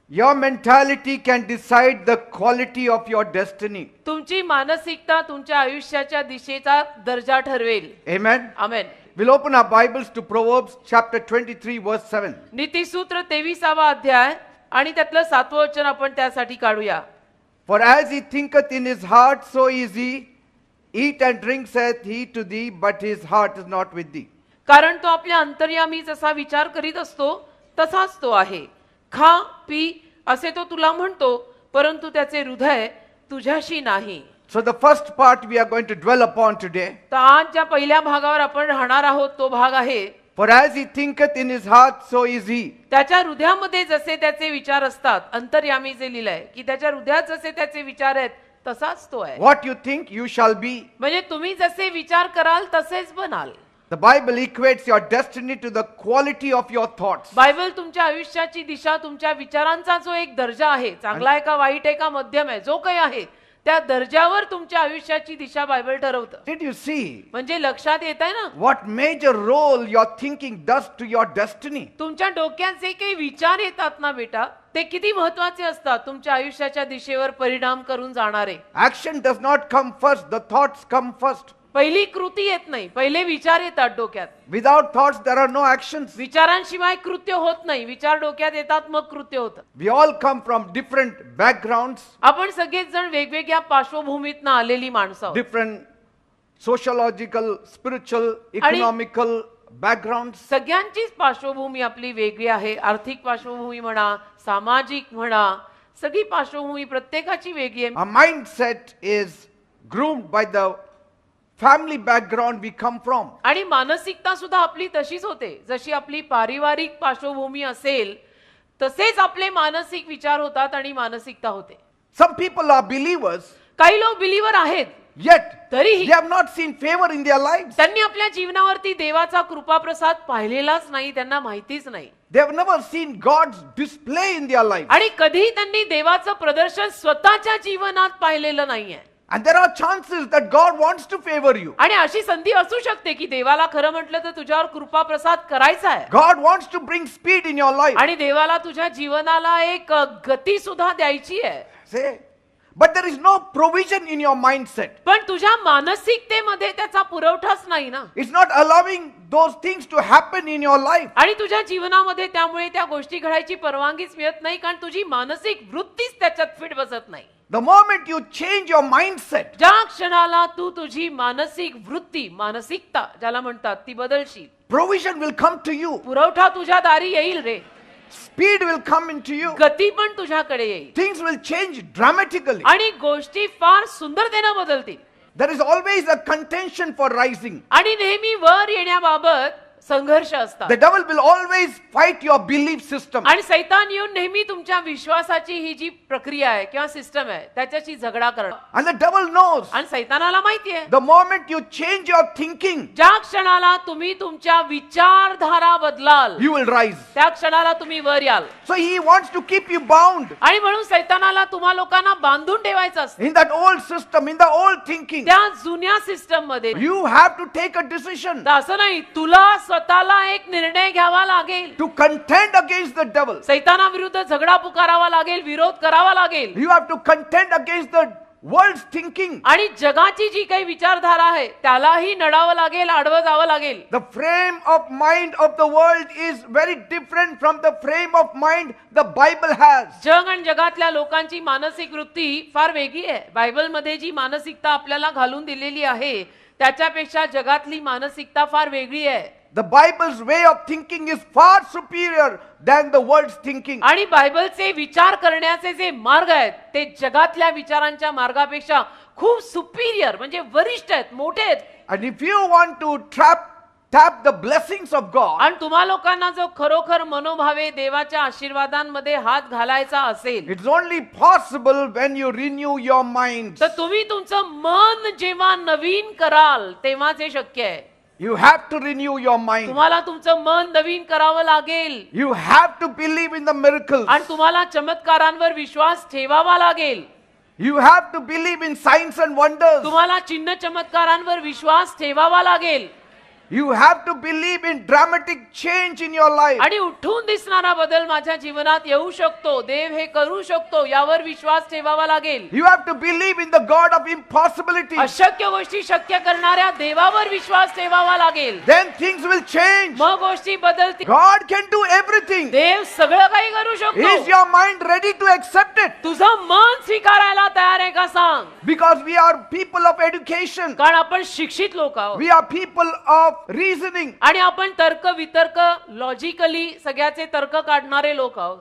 Your mentality can decide the quality of your destiny. तुमची मानसिकता तुमच्या आयुष्याच्या दिशेचा दर्जा ठरवेल. Amen. Amen. We'll open our Bibles to Proverbs chapter 23 verse 7. नीतिसूत्र 23वा अध्याय आणि त्यातलं 7वं वचन आपण त्यासाठी काढूया. For as he thinketh in his heart, so is he. Eat and drink saith he to thee, but his heart is not with thee. कारण तो आपल्या अंतर्यामी जसा विचार करीत असतो तसाच तो आहे. खा पी असे तो तुला म्हणतो, परंतु त्याचे हृदय तुझ्याशी नाही. So the first part we are going to dwell upon today. तर आज ज्या पहिल्या भागावर आपण राहणार आहोत तो भाग आहे, For as he thinketh in his heart, so is he. त्याच्या हृदयामध्ये जसे त्याचे विचार असतात. अंतर्यामी जे लिहिलंय की त्याच्या हृदयात जसे त्याचे विचार आहेत तसाच तो आहे. What you think, you shall be. म्हणजे तुम्ही जसे विचार कराल तसेच बनाल. The Bible equates your destiny to the quality of your thoughts. Bible तुमच्या आयुष्याची दिशा तुमच्या विचारांचा जो एक दर्जा आहे, चांगला आहे का वाईट आहे का मध्यम आहे, जो काही आहे त्या दर्जावर तुमच्या आयुष्याची दिशा बायबल ठरवतं. Did you see म्हणजे लक्षात येत आहे ना what major role your thinking does to your destiny? तुमच्या डोक्यात जे काही विचार येतात ना बेटा, ते किती महत्वाचे असतात तुमच्या आयुष्याच्या दिशेवर परिणाम करून जाणारे. Action does not come first, the thoughts come first. पहिली कृती येत नाही, पहिले विचार येतात डोक्यात. Without thoughts there are no actions. विचारांशिवाय कृत्य होत नाही. विचार डोक्यात येतात मग कृत्य होतं. We all come from different backgrounds, आपण सगळेच जण वेगवेगळ्या पार्श्वभूमीतनं आलेली माणसं आहोत. different sociological, spiritual, economical backgrounds. सगळ्यांचीच पार्श्वभूमी आपली वेगळी आहे. आर्थिक पार्श्वभूमी म्हणा, सामाजिक म्हणा, सगळी पार्श्वभूमी प्रत्येकाची वेगळी आहे. Our mindset is groomed by the family background we come from. आणि मानसिकता सुद्धा आपली तशीच होते. जशी आपली पारिवारिक पार्श्वभूमी असेल तसेच आपले मानसिक विचार होतात आणि मानसिकता होते. Some people are believers, काही लोक बिलीवर आहेत, yet तरीही they have not seen favor in their lives. त्यांनी आपल्या जीवनावरती देवाचा कृपाप्रसाद पाहिलेलाच नाही, त्यांना माहितीच नाही. They have never seen God's display in their lives. आणि कधीही त्यांनी देवाचं प्रदर्शन स्वतःच्या जीवनात पाहिलेलं नाहीये. And there are chances that God wants to favor you. आणि अशी संधी असू शकते की देवाला खरं म्हटलं तर तुझ्यावर कृपा प्रसाद करायचा आहे. God wants to bring speed in your life. आणि देवाला तुझ्या जीवनाला एक गती सुद्धा द्यायची आहे. Say, but there is no provision in your mindset. पण तुझ्या मानसिकतेमध्ये त्याचा पुरवठाच नाही ना. It's not allowing those things to happen in your life. आणि तुझ्या जीवनामध्ये त्यामुळे त्या गोष्टी घडायची परवानगीच मिळत नाही, कारण तुझी मानसिक वृत्तीच त्याच्यात फिट बसत नाही. The moment you change your mindset, ज्या क्षणाला तू तुझी मानसिक वृत्ती, मानसिकता ज्याला म्हणतात ती बदलशील, provision will come to you. पुरवठा तुझ्या दारी येईल रे. Speed will come into you. गती पण तुझ्याकडे येईल. Things will change dramatically. आणि गोष्टी फार सुंदरतेने बदलतील. There is always a contention for rising. आणि नेहमी वर येण्याबाबत संघर्ष असतात. The devil will always fight your belief system. आणि सैतान येऊन नेहमी तुमच्या विश्वासाची ही जी प्रक्रिया आहे किंवा सिस्टम आहे त्याच्याशी झगडा करणार. And the devil knows आणि सैतानाला माहिती आहे the moment you change your thinking, ज्या क्षणाला तुम्ही तुमच्या विचारधारा बदलाल you will rise. त्या क्षणाला तुम्ही वर याल. So he wants to keep you bound आणि म्हणून सैतानाला तुम्हा लोकांना बांधून ठेवायचं असतं. in that old system, in the old thinking. त्या जुन्या सिस्टम मध्ये. You have to take a decision तर असं नाही, तुला स्वतःला एक निर्णय घ्यावा लागेल. to contend against the devil. सैतानाविरुद्ध झगडा पुकारावा लागेल, विरोध करावा लागेल. You have to contend against the world's thinking. आणि जगाची जी काही विचारधारा आहे त्यालाही नडावं लागेल, आडवं जावं लागेल. The frame of mind of the world is very different from the frame of mind the Bible has. जग आणि जगातल्या लोकांची मानसिक वृत्ती फार वेगळी आहे. बायबल मध्ये जी मानसिकता आपल्याला घालून दिलेली आहे त्याच्यापेक्षा जगातली मानसिकता फार वेगळी आहे. The Bible's way of thinking is far superior than the world's thinking. आणि बायबलचे विचार करण्याचे जे मार्ग आहेत ते जगातल्या विचारांच्या मार्गापेक्षा खूप सुपिरियर म्हणजे वरिष्ठ आहेत, मोठे आहेत. And if you want to tap the blessings of God, आणि तुम्हा लोकांना जो खरोखर मनोभावे देवाच्या आशीर्वादांमध्ये हात घालायचा असेल it's only possible when you renew your mind. तर तुम्ही तुमचं मन जेव्हा नवीन कराल तेव्हाच हे शक्य आहे. You have to renew your mind. तुम्हाला तुमचं मन नवीन करावं लागेल. You have to believe in the miracles. आणि तुम्हाला चमत्कारांवर विश्वास ठेवावा लागेल. You have to believe in signs and wonders. तुम्हाला चिन्ह चमत्कारांवर विश्वास ठेवावा लागेल You have to believe in dramatic change in your life. आणि उठून दिसणारा बदल माझ्या जीवनात येऊ शकतो, देव हे करू शकतो, यावर विश्वास ठेवावा लागेल. You have to believe in the God of impossibilities. अशक्य गोष्टी शक्य करणाऱ्या देवावर विश्वास ठेवावा लागेल. Then things will change. मग गोष्टी बदलतील. God can do everything. देव सगळं काही करू Is शकतो. your mind ready to accept it? तुझं मन स्वीकारायला तयार आहे का सांग? Because we are people of education. कारण आपण शिक्षित लोक आहोत We are people of reasoning. आणि आपण तर्क वितर्क लॉजिकली सगळ्याचे तर्क काढणारे लोक आहोत.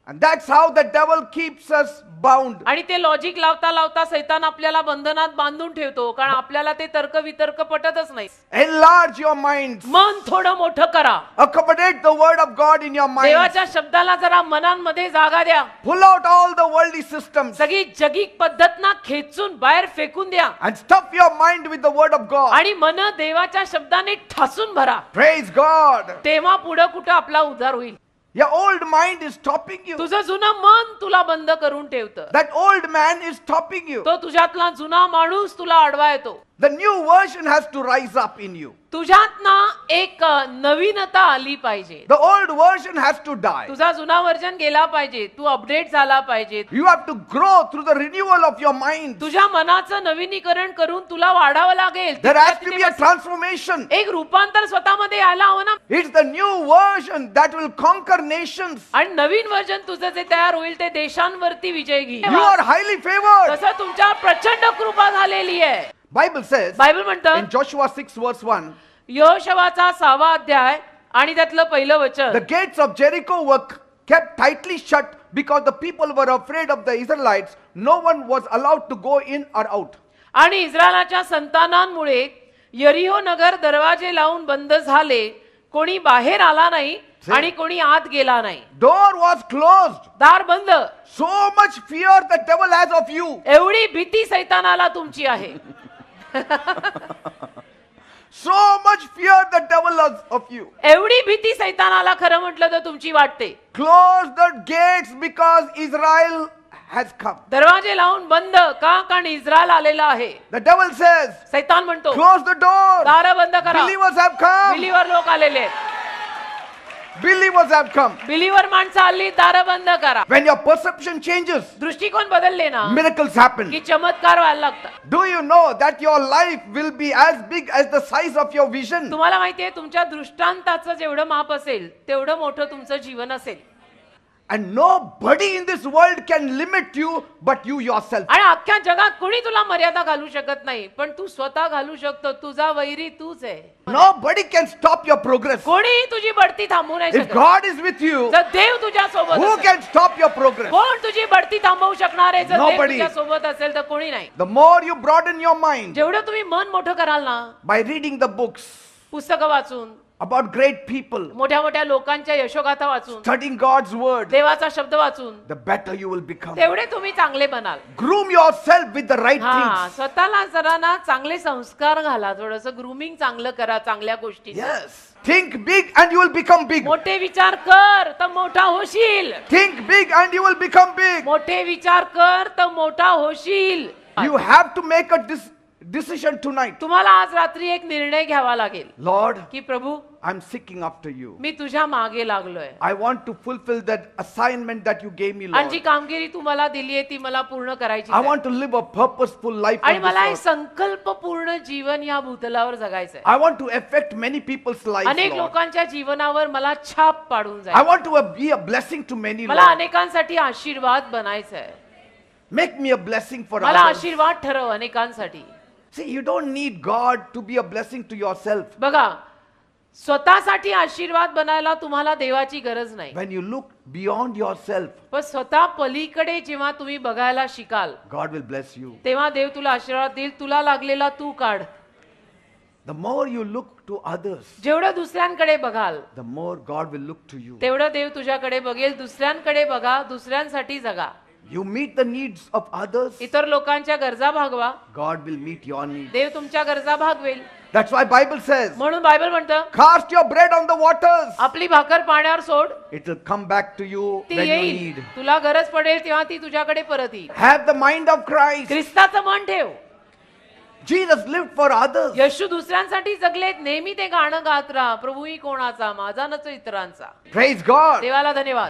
And that's how the devil keeps us bound. आणि ते लॉजिक लावता लावता सैतान आपल्याला बंधनात बांधून ठेवतो, कारण आपल्याला ते तर्क वितर्क पटतच नाही. Enlarge your minds. मन थोडं मोठं करा. Accommodate the word of God in your mind. देवाच्या शब्दाला जरा मनांमध्ये जागा द्या. Pull out all the worldly systems सगळी जगिक पद्धतना खेचून बाहेर फेकून द्या and stuff your mind with the word of God. आणि मन देवाच्या शब्दाने ठासून भरा. Praise God. तेव्हा पुढे कुठं आपला उद्धार होईल. Your old mind is stopping you. तुझं जुनं मन तुला बंद करून ठेवतं. That old man is stopping you. तो तुझ्यातला जुना माणूस तुला अडवा येतो. The new version has to rise up in you. तुझ्यात ना एक नवीनता आली पाहिजे. The old version has to die. तुझा जुना वर्जन गेला पाहिजे. तू अपडेट झाला पाहिजे. You have to grow through the renewal of your mind. तुझ्या मनाचं नवीनीकरण करून तुला वाढावं लागेल. There has to be a transformation. एक रूपांतर स्वतःमध्ये यायला हवं ना. It's the new version that will conquer nations. आणि नवीन वर्जन तुझं जे तयार होईल ते देशांवरती विजय घे. You are highly favored. तसं तुमच्यावर प्रचंड कृपा झालेली आहे. Bible says बायबल म्हणतं in Joshua 6 verse 1, यहोशवाचा 6वा अध्याय आणि त्यातलं पहिलं वचन, the gates of Jericho were kept tightly shut because the people were afraid of the Israelites. No one was allowed to go in or out. आणि इस्रायलाच्या संतानांमुळे यरिहो नगर दरवाजे लावून बंद झाले. कोणी बाहेर आला नाही आणि कोणी आत गेला नाही. Door was closed. दार बंद. So much fear the devil has of you. एवढी भीती सैतानाला तुमची आहे. So much fear the devil has of you. एवढी भीती सैतानाला खरं म्हटलं तर तुमची वाटते. Close the gates because Israel has come. दरवाजे लावून बंद का? कारण इस्रायल आलेला आहे. The devil says, सैतान म्हणतो close the door. दार बंद करा. Believers have come. बिलीवर लोक आलेले आहेत. Believers have come. बिलीवर माणसं आली, दार बंद करा. When your perception changes, दृष्टिकोन बदलले ना miracles happen. की चमत्कार व्हायला लागतात. Do you know that your life will be as big as the size of your vision? तुम्हाला माहितीये तुमच्या दृष्टांताचं जेवढं माप असेल तेवढं मोठं तुमचं जीवन असेल. And nobody in this world can limit you but you yourself. आणि अख्ख्या जगात कोणी तुला मर्यादा घालू शकत नाही, पण तू स्वतः घालू शकतो. तुझा वैरी तूच आहे. Nobody can stop your progress. कोणीही तुझी बढती थांबवू नाही If शकत. God is with you, जर देव तुझ्या सोबत who असेल, can stop your progress? कोण तुझी बढती थांबवू शकणार आहे? जर देव Nobody. तुझ्या सोबत असेल तर कोणी नाही. The more you broaden your mind जेवढं तुम्ही मन मोठं कराल ना, by reading the books पुस्तकं वाचून, about great people, मोठ्या मोठ्या लोकांच्या यशोगाथा वाचून, studying God's word, देवाचा शब्द वाचून, the better you will become. तेवढे तुम्ही चांगले बनाल. Groom yourself with the right हा, things. स्वतःला जरा ना चांगले संस्कार घाला. थोडस ग्रूमिंग चांगलं करा चांगल्या गोष्टी. Yes. Think big and you will become big. मोठे विचार कर तर मोठा होशील. Think big and you will become big. मोठे विचार कर तर मोठा होशील. You have to make a decision tonight. तुम्हाला आज रात्री एक निर्णय घ्यावा लागेल Lord, की प्रभू I'm seeking after you. मी तुझ्या मागे लागलोय. I want to fulfill that assignment that you gave me, आणि जी Lord. कामगिरी तू मला दिली आहे ती मला पूर्ण करायची I आहे. want to live a purposeful life आणि on मला एक this earth. संकल्पपूर्ण जीवन या भूतलावर जगायचंय. I want to affect many people's lives, अनेक Lord. लोकांच्या जीवनावर मला छाप पाडून I जायचं. want to be a blessing to many, मला Lord. अनेकांसाठी आशीर्वाद बनायचंय. Make me a blessing for मला others. आशीर्वाद ठरव अनेकांसाठी. See, you don't need God to be a blessing to yourself. बघा, स्वतःसाठी आशीर्वाद बनायला तुम्हाला देवाची गरज नाही. When you look beyond yourself, पण स्वतः पलीकडे जेव्हा तुम्ही बघायला शिकाल God will bless you. तेव्हा देव तुला आशीर्वाद देईल. तुला लागलेला तू काढ. The more you look to others, जेवढं दुसऱ्यांकडे बघाल the more God will look to you. तेवढं देव तुझ्याकडे बघेल. दुसऱ्यांकडे बघा, दुसऱ्यांसाठी जगा. You meet the needs of others, इतर लोकांच्या गरजा भागवा, God will meet your needs. देव तुमच्या गरजा भागवेल. That's why Bible says, म्हणून बायबल म्हणतं, cast your bread on the waters. आपली भाकर पाण्यावर सोड, It will come back to you ती when you येईल. need. तुला गरज पडेल तेव्हा ती तुझ्याकडे परत येईल. Have the mind of Christ. ख्रिस्ताचं मन ठेव. Jesus lived for others. येशू दुसऱ्यांसाठी जगलेत. नेहमी ते गाणं गात राहा, प्रभूही कोणाचा माझा नच इतरांचा. Praise God. देवाला धन्यवाद.